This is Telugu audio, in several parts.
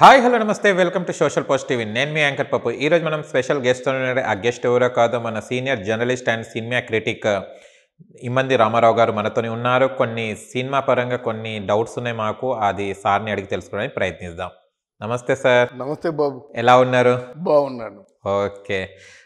హాయ్ హలో నమస్తే welcome to social post TV. నేను మీ యాంకర్ పప్పు. ఈరోజు మనం స్పెషల్ గెస్ట్ ఉన్నారు. ఆ గెస్ట్ ఎవరో కాదు, మన senior journalist and cinema critic Immandi Ramarao garu మనతోనే ఉన్నారు. కొన్ని సినిమా పరంగా కొన్ని డౌట్స్ ఉన్నాయి మాకు, అది సార్ని అడిగి తెలుసుకోవడానికి ప్రయత్నిద్దాం. నమస్తే సార్. నమస్తే బాబు. ఎలా ఉన్నారు? బాగున్నాను. ఓకే.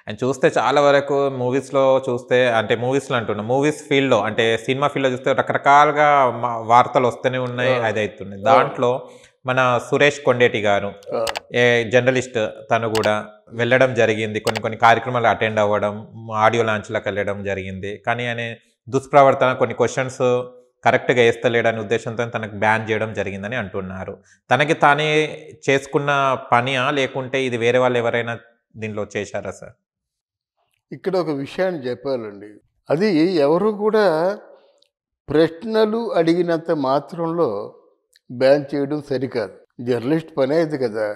అండ్ చూస్తే చాలా వరకు మూవీస్లో చూస్తే, అంటే మూవీస్లో అంటున్నా, మూవీస్ ఫీల్డ్లో అంటే సినిమా ఫీల్డ్లో చూస్తే రకరకాలుగా వార్తలు వస్తూనే ఉన్నాయి, అది అవుతున్నాయి. దాంట్లో మన సురేష్ కొండేటి గారు జర్నలిస్ట్, తను కూడా వెళ్ళడం జరిగింది, కొన్ని కార్యక్రమాలు అటెండ్ అవ్వడం, ఆడియో లాంచ్లకు వెళ్ళడం జరిగింది. కానీ ఆయన దుష్ప్రవర్తన, కొన్ని క్వశ్చన్స్ కరెక్ట్గా వేస్తలేడనే ఉద్దేశంతో తనకు బ్యాన్ చేయడం జరిగిందని అంటున్నారు. తనకి తానే చేసుకున్న పనియా, లేకుంటే ఇది వేరే వాళ్ళు ఎవరైనా దీనిలో చేశారా సార్? ఇక్కడ ఒక విషయాన్ని చెప్పాలండి. అది ఎవరు కూడా ప్రశ్నలు అడిగినంత మాత్రంలో బ్యాన్ చేయడం సరికాదు. జర్నలిస్ట్ పని అయింది కదా,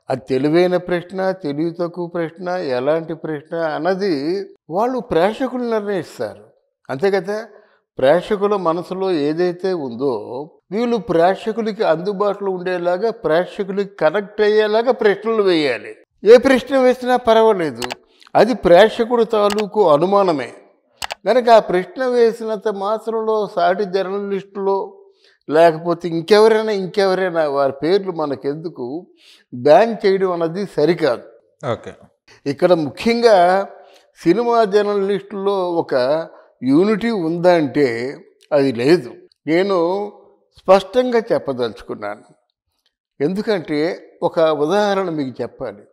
అది తెలివైన ప్రశ్న, తెలివి తక్కువ ప్రశ్న, ఎలాంటి ప్రశ్న అన్నది వాళ్ళు ప్రేక్షకులు నిర్ణయిస్తారు, అంతే కదా. ప్రేక్షకుల మనసులో ఏదైతే ఉందో వీళ్ళు ప్రేక్షకులకి అందుబాటులో ఉండేలాగా, ప్రేక్షకులకి కనెక్ట్ అయ్యేలాగా ప్రశ్నలు వేయాలి. ఏ ప్రశ్న వేసినా పర్వాలేదు, అది ప్రేక్షకుడు తాలూకు అనుమానమే. కనుక ఆ ప్రశ్న వేసినంత మాత్రంలో సాటి జర్నలిస్టులో లేకపోతే ఇంకెవరైనా వారి పేర్లు మనకెందుకు, బ్యాన్ చేయడం అన్నది సరికాదు. ఓకే. ఇక్కడ ముఖ్యంగా సినిమా జర్నలిస్టులో ఒక యూనిటీ ఉందా అంటే అది లేదు. నేను స్పష్టంగా చెప్పదలుచుకున్నాను. ఎందుకంటే ఒక ఉదాహరణ మీకు చెప్పాలి.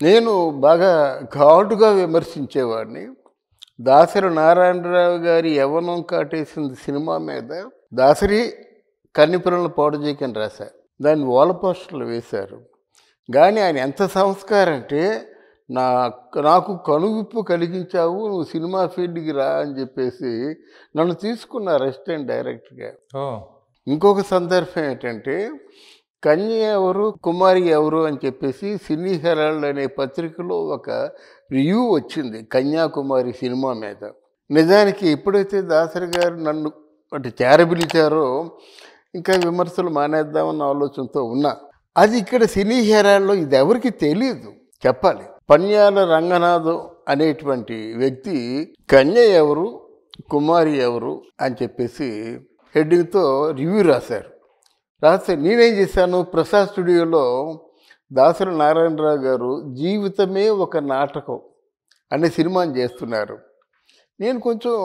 నేను బాగా ఘాటుగా విమర్శించేవాడిని. దాసరి నారాయణరావు గారి యవ్వనం కాటేసింది సినిమా మీద దాసరి కన్నిపిల్లలను పాడు చేయకని రాశారు, దాన్ని ఓల పోస్టర్లు వేశారు. కానీ ఆయన ఎంత సంస్కారం అంటే, నాకు కనువిప్పు కలిగించావు, నువ్వు సినిమా ఫీల్డ్కి రా అని చెప్పేసి నన్ను తీసుకున్నారు అసిస్టెంట్ డైరెక్టర్గా. ఇంకొక సందర్భం ఏంటంటే, కన్య ఎవరు కుమారి ఎవరు అని చెప్పేసి సినీ హెరాల్డ్ అనే పత్రికలో ఒక రివ్యూ వచ్చింది కన్యాకుమారి సినిమా మీద. నిజానికి ఎప్పుడైతే దాసరి గారు నన్ను అంటే చేరబిలిచారో ఇంకా విమర్శలు మానేద్దామన్న ఆలోచనతో ఉన్నా. అది ఇక్కడ సినీ హెరాల్డ్లో ఇది ఎవరికి తెలియదు, చెప్పాలి. పన్యాల రంగనాథం అనేటువంటి వ్యక్తి కన్య ఎవరు కుమారి ఎవరు అని చెప్పేసి హెడ్డింగ్తో రివ్యూ రాశారు. రాస్తే నేనేం చేశాను, ప్రసాద్ స్టూడియోలో దాసరి నారాయణరావు గారు జీవితమే ఒక నాటకం అనే సినిమాని చేస్తున్నారు. నేను కొంచెం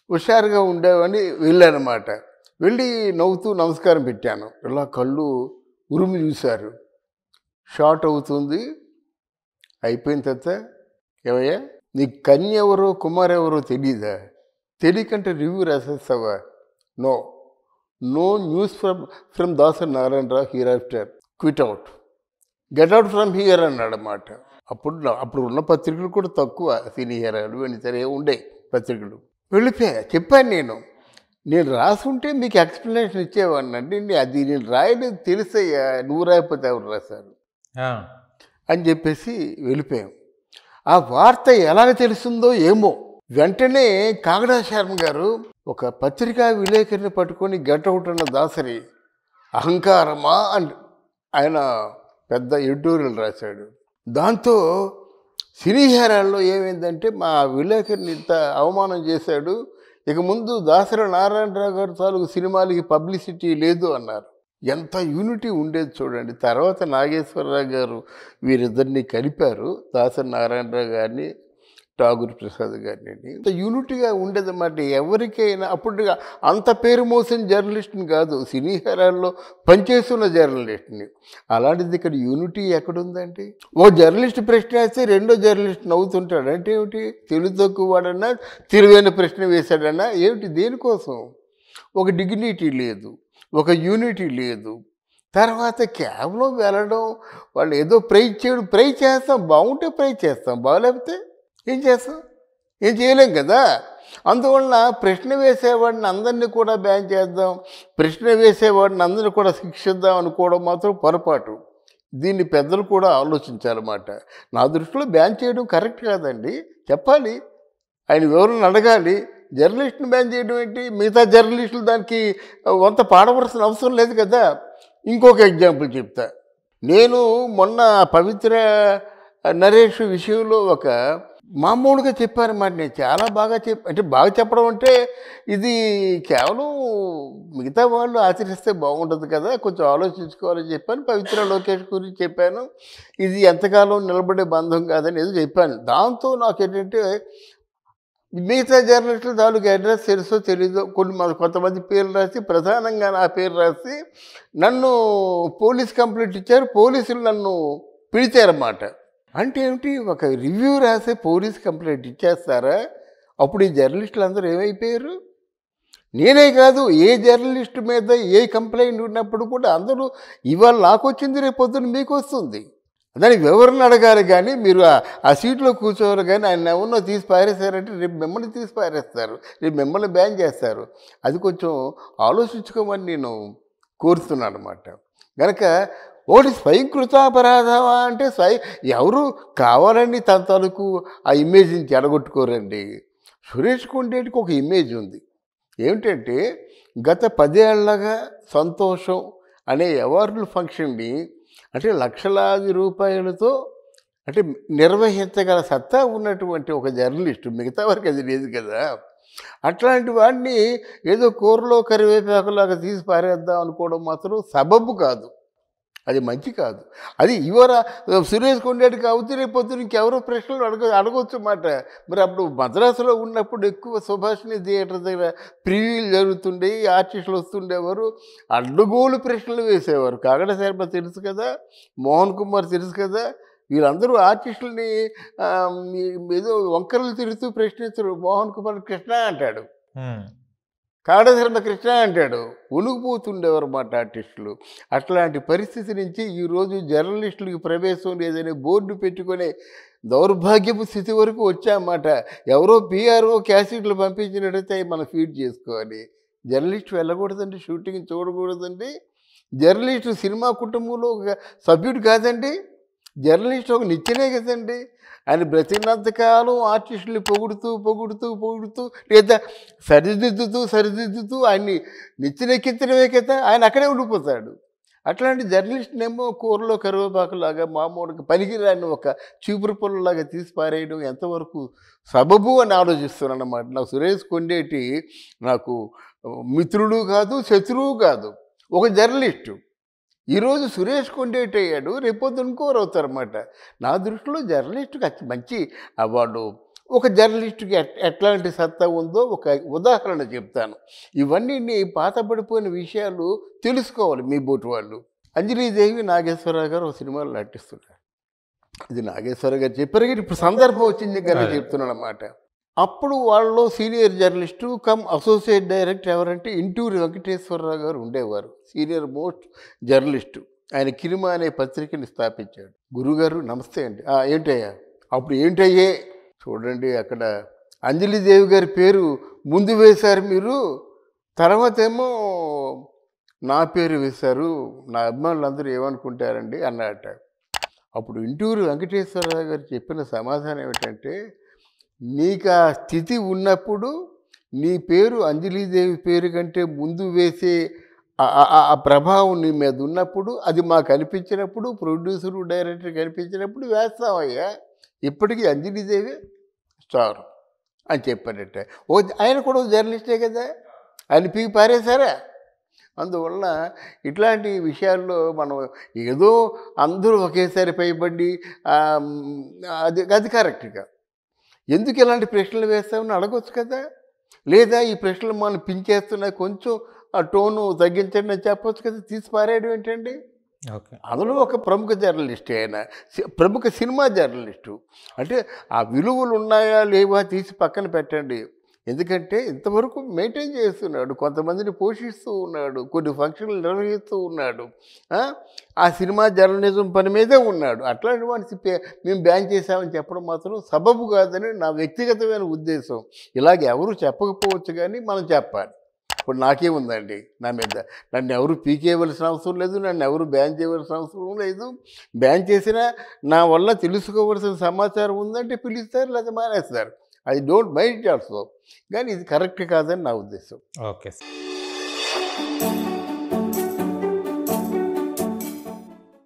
హుషారుగా ఉండేవని వెళ్ళానమాట. వెళ్ళి నవ్వుతూ నమస్కారం పెట్టాను. ఇలా కళ్ళు ఉరిమి చూశారు. షార్ట్ అవుతుంది, అయిపోయిన తర్వాత, ఏమయ్యా నీకు కన్య ఎవరో కుమార్ ఎవరో తెలీదా, తెలియకంటే రివ్యూ రాసేస్తావా? No news from Dasari Narayanarao here after, quit out, get out from here అన్నాడు అన్నమాట. అప్పుడు ఉన్న పత్రికలు కూడా తక్కువ, సినీ హెరాలు అని సరే ఉండే పత్రికలు. వెళ్ళిపోయా, చెప్పాను నేను రాసుంటే మీకు ఎక్స్ప్లెనేషన్ ఇచ్చేవాడిని అండి. అది నేను రాయలేదు తెలుసయ్యా, నువ్వు రాయకపోతే ఎవరు రాశారు అని చెప్పేసి వెళ్ళిపోయాం. ఆ వార్త ఎలాగ తెలుస్తుందో ఏమో, వెంటనే కాగడా శర్మ గారు ఒక పత్రికా విలేకరిని పట్టుకొని గెట్అవుట్ అన్న దాసరి అహంకారమా అని ఆయన పెద్ద ఎడిటోరియల్ రాశాడు. దాంతో సినీ హెరాల్డ్లో ఏమైందంటే, మా విలేకరిని ఇంత అవమానం చేశాడు, ఇక ముందు దాసరి నారాయణరావు గారు తాలూకు సినిమాలకి పబ్లిసిటీ లేదు అన్నారు. ఎంత యూనిటీ ఉండేది చూడండి. తర్వాత నాగేశ్వరరావు గారు వీరిద్దరిని కలిపారు, దాసరి నారాయణరావు గారిని ఠాగూర్ ప్రసాద్ గారిని. ఇంత యూనిటీగా ఉండేదన్నమాట. ఎవరికైనా అప్పుడు అంత పేరు మోసిన జర్నలిస్ట్ని కాదు, సినీ హెరాల్డ్లో పనిచేస్తున్న జర్నలిస్ట్ని. అలాంటిది ఇక్కడ యూనిటీ ఎక్కడుందండి? ఓ జర్నలిస్ట్ ప్రశ్న వేస్తే రెండో జర్నలిస్ట్ నవ్వుతుంటాడు అంటే ఏమిటి? తెలివి తక్కువ వాడన్నా తెలివైన ప్రశ్న వేశాడన్నా ఏమిటి? దేనికోసం? ఒక డిగ్నిటీ లేదు, ఒక యూనిటీ లేదు. తర్వాత కేవలం వెళ్ళడం, వాళ్ళు ఏదో ప్రైజ్ చేయడం, ప్రైజ్ చేస్తాం, బాగుంటే ప్రైజ్ చేస్తాం, బాగలేకపోతే ఏం చేస్తాం? ఏం చేయలేం కదా. అందువలన ప్రశ్న వేసేవాడిని అందరినీ కూడా బ్యాన్ చేద్దాం, ప్రశ్న వేసేవాడిని అందరినీ కూడా శిక్షిద్దాం అనుకోవడం మాత్రం పొరపాటు. దీన్ని పెద్దలు కూడా ఆలోచించాలన్నమాట. నా దృష్టిలో బ్యాన్ చేయడం కరెక్ట్ కాదండి, చెప్పాలి, ఆయన వివరణ అడగాలి. జర్నలిస్ట్ని బ్యాన్ చేయడం ఏంటి? మిగతా జర్నలిస్టులు దానికి వంత పాడవలసిన అవసరం లేదు కదా. ఇంకొక ఎగ్జాంపుల్ చెప్తా. నేను మొన్న పవిత్ర నరేష్ విషయంలో ఒక మామూలుగా చెప్పానమాట. నేను చాలా బాగా అంటే బాగా చెప్పడం అంటే ఇది కేవలం మిగతా వాళ్ళు ఆచరిస్తే బాగుంటుంది కదా, కొంచెం ఆలోచించుకోవాలని చెప్పాను. పవిత్ర లోకేష్ గురించి చెప్పాను. ఇది ఎంతకాలం నిలబడే బంధం కాదని ఏదో చెప్పాను. దాంతో నాకేంటంటే మిగతా జర్నలిస్టులు తాలూకు అడ్రస్ తెలుసో తెలీదో కొంతమంది పేర్లు రాసి, ప్రధానంగా నా పేరు రాసి నన్ను పోలీస్ కంప్లైంట్ ఇచ్చారు. పోలీసులు నన్ను పిలిచారన్నమాట. అంటే ఏమిటి, ఒక రివ్యూ రాసే పోలీస్ కంప్లైంట్ ఇచ్చేస్తారా? అప్పుడు ఈ జర్నలిస్టులు అందరూ ఏమైపోయారు? నేనే కాదు, ఏ జర్నలిస్టు మీద ఏ కంప్లైంట్ ఉన్నప్పుడు కూడా అందరూ ఇవాళ నాకు వచ్చింది రేపు పొద్దున్న మీకు వస్తుంది. దానికి వివరణ అడగాలి. కానీ మీరు ఆ సీట్లో కూర్చోవాలి. కానీ ఆయన ఎవరినో తీసి పారేశారంటే రేపు మిమ్మల్ని తీసి పారేస్తారు, రేపు మిమ్మల్ని బ్యాన్ చేస్తారు. అది కొంచెం ఆలోచించుకోమని నేను కోరుతున్నాను అన్నమాట. కనుక ఒకటి స్వయంకృతాపరాధమా అంటే ఎవరు కావాలని తన తాలూకు ఆ ఇమేజ్ని చెడగొట్టుకోరండి. సురేష్ కొండేటికి ఒక ఇమేజ్ ఉంది. ఏమిటంటే గత 10 ఏళ్లగా సంతోషం అనే అవార్డుల ఫంక్షన్ని అంటే లక్షలాది రూపాయలతో అంటే నిర్వహించగల సత్తా ఉన్నటువంటి ఒక జర్నలిస్టు, మిగతా వరకు అది లేదు కదా. అట్లాంటి వాడిని ఏదో కూరలో కరివేపాకులాగా తీసి పారేద్దాం అనుకోవడం మాత్రం సబబు కాదు, అది మంచి కాదు. అది ఇవర సురేష్ కొండేటికి అవుతే రేపు పొద్దున ఇంకెవరో ప్రశ్నలు అడగొచ్చు మాట. మరి అప్పుడు మద్రాసులో ఉన్నప్పుడు ఎక్కువ సుభాషిణి థియేటర్ దగ్గర ప్రివ్యూలు జరుగుతుండే, ఆర్టిస్టులు వస్తుండేవారు, అడ్డగోలు ప్రశ్నలు వేసేవారు. కాగడ శర్మ తెలుసు కదా, మోహన్ కుమార్ తెలుసు కదా, వీళ్ళందరూ ఆర్టిస్టులని ఏదో వంకరలు తిరుగుతూ ప్రశ్నిస్తారు. మోహన్ కుమార్ కృష్ణ అంటాడు, కాడశర్మ కృష్ణ అంటాడు, ఉనుకుపోతుండేవారు మాట ఆర్టిస్టులు. అట్లాంటి పరిస్థితి నుంచి ఈరోజు జర్నలిస్టులకు ప్రవేశం లేదనే బోర్డు పెట్టుకునే దౌర్భాగ్యపు స్థితి వరకు వచ్చామాట. ఎవరో పిఆర్ఓ క్యాసెట్లు పంపించినట్టయితే మనం ఫీడ్ చేసుకోవాలి. జర్నలిస్ట్ వెళ్ళకూడదండి, షూటింగ్ చూడకూడదండి. జర్నలిస్టు సినిమా కుటుంబంలో ఒక సభ్యుడు కాదండి. జర్నలిస్ట్ ఒక నిత్యనే కదండి. ఆయన బ్రతికినంతకాలం ఆర్టిస్టులు పొగుడుతూ లేదా సరిదిద్దుతూ ఆయన్ని నిత్యనెక్కించడమే కదా, ఆయన అక్కడే ఉండిపోతాడు. అట్లాంటి జర్నలిస్ట్నేమో కూరలో కరివేపాకులాగా మామూలుగా పనికిరాని ఒక చీపురు పొలలాగా తీసి పారేయడం ఎంతవరకు సబబు అని ఆలోచిస్తున్నాను అన్నమాట. నాకు సురేష్ కొండేటి నాకు మిత్రుడు కాదు, శత్రువు కాదు, ఒక జర్నలిస్టు. ఈరోజు సురేష్ కొండేటి అయ్యాడు, రేపొద్దు ఇంకోరు అవుతారన్నమాట. నా దృష్టిలో జర్నలిస్టుకి మంచి అవార్డు, ఒక జర్నలిస్టుకి ఎట్లాంటి సత్తా ఉందో ఒక ఉదాహరణ చెప్తాను. ఇవన్నీ పాతపడిపోయిన విషయాలు తెలుసుకోవాలి మీ బోటి వాళ్ళు. అంజలీదేవి నాగేశ్వరరావు గారు ఒక సినిమాలో నటిస్తున్నారు. ఇది నాగేశ్వరరావు గారు చెప్పారు కానీ ఇప్పుడు సందర్భం వచ్చింది కనుక చెప్తున్నాను అన్నమాట. అప్పుడు వాళ్ళలో senior journalist come associate director ఎవరంటే ఇంటూరి వెంకటేశ్వరరావు గారు ఉండేవారు, సీనియర్ మోస్ట్ జర్నలిస్టు. ఆయన కిరిమా అనే పత్రికని స్థాపించాడు. గురుగారు నమస్తే అండి. ఏంటయ్యా? అప్పుడు ఏంటయ్యే చూడండి, అక్కడ అంజలిదేవి గారి పేరు ముందు వేశారు మీరు, తర్వాత ఏమో నా పేరు వేశారు, నా అభిమానులు అందరూ ఏమనుకుంటారండి అన్నట. అప్పుడు ఇంటూరి వెంకటేశ్వరరావు గారు చెప్పిన సమాధానం ఏమిటంటే, నీకు ఆ స్థితి ఉన్నప్పుడు నీ పేరు అంజలీదేవి పేరు కంటే ముందు వేసే ఆ ప్రభావం నీ మీద ఉన్నప్పుడు, అది మాకు కనిపించినప్పుడు, ప్రొడ్యూసరు డైరెక్టర్ కనిపించినప్పుడు వేస్తామయ్యా. ఇప్పటికీ అంజలీదేవి స్టార్ అని చెప్పాడట. ఆయన కూడా జర్నలిస్టే కదా, ఆయన పీకి పారేశారా? అందువలన ఇట్లాంటి విషయాల్లో మనం ఏదో అందరూ ఒకేసారి పైబడి అది కరెక్ట్గా ఎందుకు ఇలాంటి ప్రశ్నలు వేస్తామని అడగొచ్చు కదా. లేదా ఈ ప్రశ్నలు మనం పించేస్తున్నాయి, కొంచెం ఆ టోను తగ్గించండి అని చెప్పొచ్చు కదా. తీసి పారేయడం ఏంటండి? అందులో ఒక ప్రముఖ జర్నలిస్ట్, ఆయన ప్రముఖ సినిమా జర్నలిస్టు. అంటే ఆ విలువలు ఉన్నాయా లేవా తీసి పక్కన పెట్టండి. ఎందుకంటే ఇంతవరకు మెయింటైన్ చేస్తున్నాడు, కొంతమందిని పోషిస్తూ ఉన్నాడు, కొన్ని ఫంక్షన్లు నిర్వహిస్తూ ఉన్నాడు, ఆ సినిమా జర్నలిజం పని మీదే ఉన్నాడు. అట్లాంటి వాడిని మేము బ్యాన్ చేశామని చెప్పడం మాత్రం సబబు కాదని నా వ్యక్తిగతమైన ఉద్దేశం. ఇలాగ ఎవరు చెప్పకపోవచ్చు కానీ మనం చెప్పాలి. ఇప్పుడు నాకేముందండి నా మీద, నన్ను ఎవరు పీకేయవలసిన అవసరం లేదు, నన్ను ఎవరు బ్యాన్ చేయవలసిన అవసరం లేదు. బ్యాన్ చేసినా నా వల్ల తెలుసుకోవలసిన సమాచారం ఉందంటే పిలుస్తారు, లేదా మానేస్తారు. I don't mind also. కానీ ఇది కరెక్ట్ కాదని నా ఉద్దేశం. ఓకే.